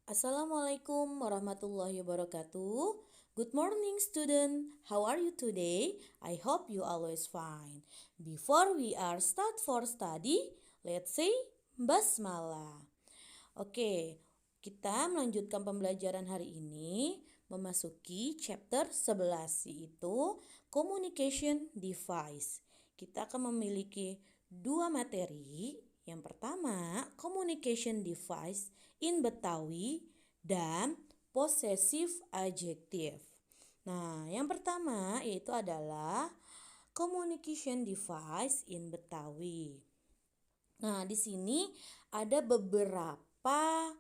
Assalamualaikum warahmatullahi wabarakatuh. Good morning, student. How are you today? I hope you always fine. Before we are start for study, let's say basmalah. Oke, kita melanjutkan pembelajaran hari ini memasuki chapter 11 yaitu communication device. Kita akan memiliki dua materi. Yang pertama, communication device in Betawi dan possessive adjective. Nah, yang pertama yaitu adalah communication device in Betawi. Nah, di sini ada beberapa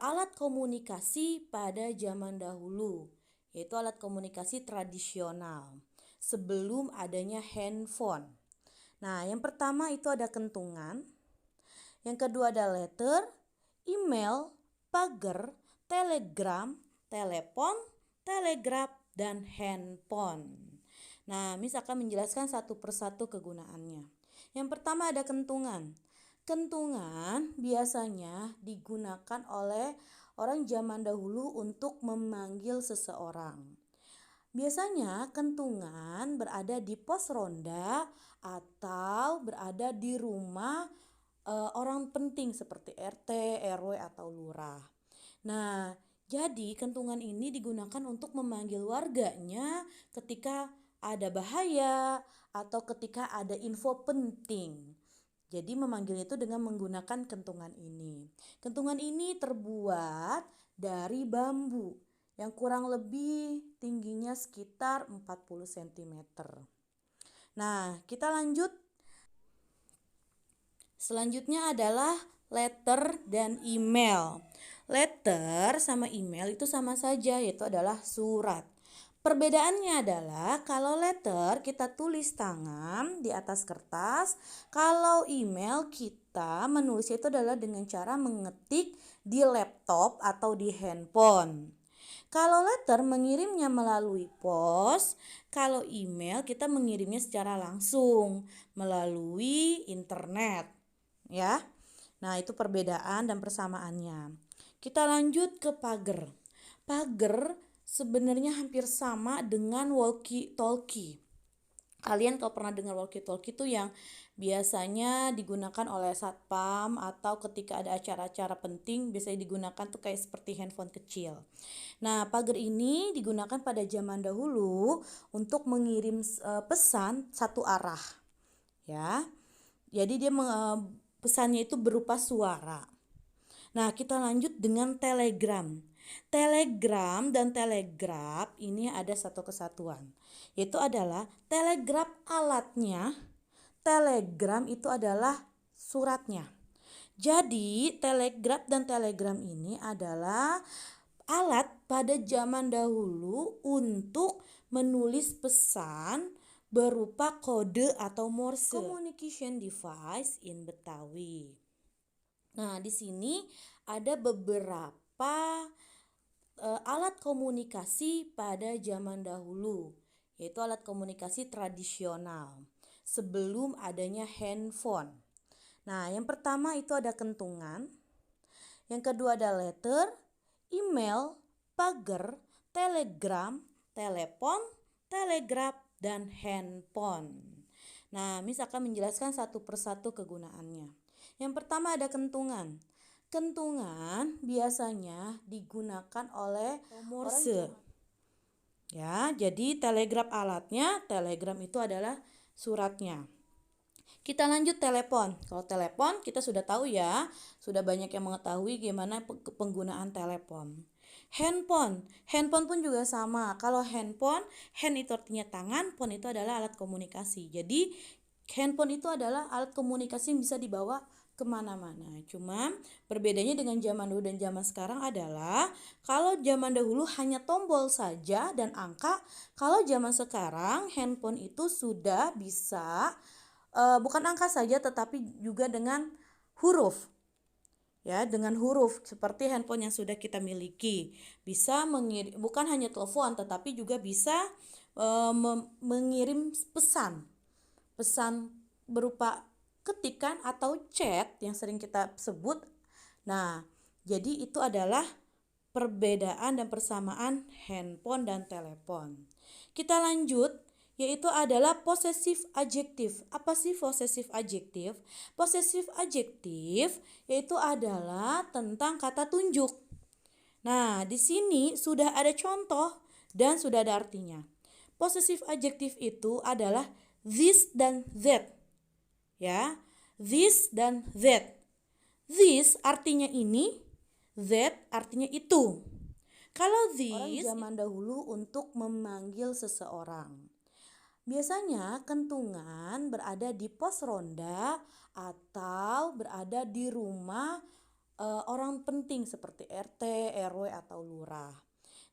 alat komunikasi pada zaman dahulu, yaitu alat komunikasi tradisional sebelum adanya handphone. Nah, yang pertama itu ada kentungan, yang kedua ada letter, email, pager, telegram, telepon, telegraf, dan handphone. Nah, Miss akan menjelaskan satu persatu kegunaannya. Yang pertama ada kentungan. Kentungan biasanya digunakan oleh orang zaman dahulu untuk memanggil seseorang. Biasanya kentungan berada di pos ronda atau berada di rumah orang penting seperti RT, RW atau lurah. Nah, jadi kentungan ini digunakan untuk memanggil warganya ketika ada bahaya atau ketika ada info penting. Jadi memanggil itu dengan menggunakan kentungan ini. Kentungan ini terbuat dari bambu yang kurang lebih tingginya sekitar 40 cm. Nah, kita lanjut. Selanjutnya adalah letter dan email. Letter sama email itu sama saja, yaitu adalah surat. Perbedaannya adalah kalau letter kita tulis tangan di atas kertas, kalau email kita menulisnya itu adalah dengan cara mengetik di laptop atau di handphone. Kalau letter mengirimnya melalui pos, kalau email kita mengirimnya secara langsung melalui internet, ya. Nah, itu perbedaan dan persamaannya. Kita lanjut ke pager. Pager sebenarnya hampir sama dengan walkie-talkie. Kalian kalau pernah dengar walkie-talkie itu yang biasanya digunakan oleh satpam atau ketika ada acara-acara penting biasanya digunakan tuh kayak seperti handphone kecil. Nah, pager ini digunakan pada zaman dahulu untuk mengirim pesan satu arah. Ya. Jadi dia pesannya itu berupa suara. Nah, kita lanjut dengan telegram. Telegram dan telegraf ini ada satu kesatuan, yaitu adalah telegraf alatnya, telegram itu adalah suratnya. Jadi, telegraf dan telegram ini adalah alat pada zaman dahulu untuk menulis pesan berupa kode atau morse. Communication device in Betawi. Nah, di sini ada beberapa alat komunikasi pada zaman dahulu, yaitu alat komunikasi tradisional sebelum adanya handphone. Nah, yang pertama itu ada kentungan, yang kedua ada letter, email, pager, telegram, telepon, telegraf, dan handphone. Nah, Miss akan menjelaskan satu persatu kegunaannya. Yang pertama ada kentungan. Kentungan biasanya digunakan oleh morse. Ya, jadi telegraf alatnya, telegram itu adalah suratnya. Kita lanjut telepon. Kalau telepon kita sudah tahu ya, sudah banyak yang mengetahui gimana penggunaan telepon. Handphone, handphone pun juga sama. Kalau handphone, hand itu artinya tangan, phone itu adalah alat komunikasi. Jadi handphone itu adalah alat komunikasi yang bisa dibawa kemana-mana. Cuma perbedaannya dengan zaman dulu dan zaman sekarang adalah kalau zaman dahulu hanya tombol saja dan angka, kalau zaman sekarang handphone itu sudah bisa bukan angka saja tetapi juga dengan huruf. Ya, dengan huruf seperti handphone yang sudah kita miliki. Bisa mengirim bukan hanya telepon tetapi juga bisa mengirim pesan. Pesan berupa ketikan atau chat yang sering kita sebut. Nah, Jadi itu adalah perbedaan dan persamaan handphone dan telepon. Kita lanjut, yaitu adalah possessive adjective. Apa sih possessive adjective? Possessive adjective yaitu adalah tentang kata tunjuk. Nah, di sini sudah ada contoh dan sudah ada artinya. Possessive adjective itu adalah this dan that. Ya, this dan that. This artinya ini, that artinya itu. Kalau this, orang zaman dahulu untuk memanggil seseorang. Biasanya kentungan berada di pos ronda atau berada di rumah orang penting seperti RT, RW atau lurah.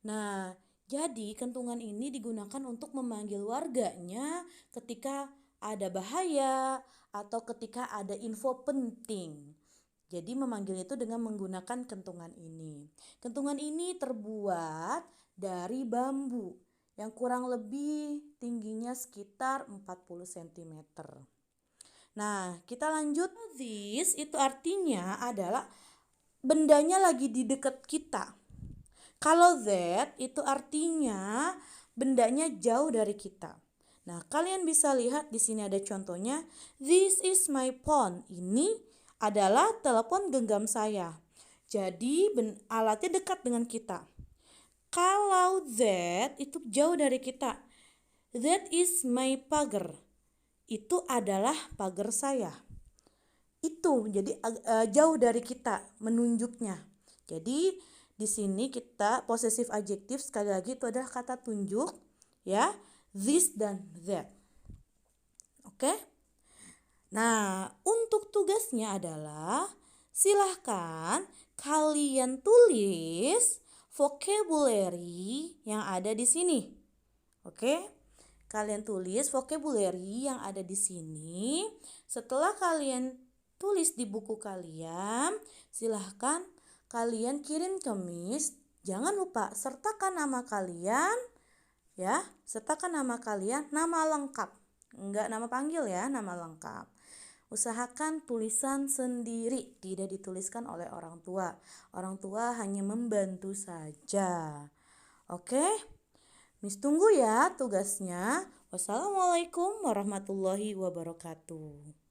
Nah, jadi kentungan ini digunakan untuk memanggil warganya ketika ada bahaya atau ketika ada info penting. Jadi memanggilnya itu dengan menggunakan kentungan ini. Kentungan ini terbuat dari bambu yang kurang lebih tingginya sekitar 40 cm. Nah, kita lanjut. This itu artinya adalah bendanya lagi di dekat kita. Kalau that itu artinya bendanya jauh dari kita. Nah, kalian bisa lihat di sini ada contohnya. This is my phone. Ini adalah telepon genggam saya. Jadi alatnya dekat dengan kita. Kalau that itu jauh dari kita. That is my pagar. Itu adalah pagar saya. Itu jadi jauh dari kita menunjuknya. Jadi di sini kita possessive adjective sekali lagi itu adalah kata tunjuk, ya, this dan that. Oke? Nah, untuk tugasnya adalah silahkan kalian tulis vocabulary yang ada di sini. Oke? Kalian tulis vocabulary yang ada di sini. Setelah kalian tulis di buku kalian, silahkan kalian kirim ke Miss. Jangan lupa sertakan nama kalian, ya, sertakan nama kalian, nama lengkap, enggak nama panggil ya, nama lengkap. Usahakan tulisan sendiri, tidak dituliskan oleh orang tua. Orang tua hanya membantu saja. Oke? Miss tunggu ya tugasnya. Wassalamualaikum warahmatullahi wabarakatuh.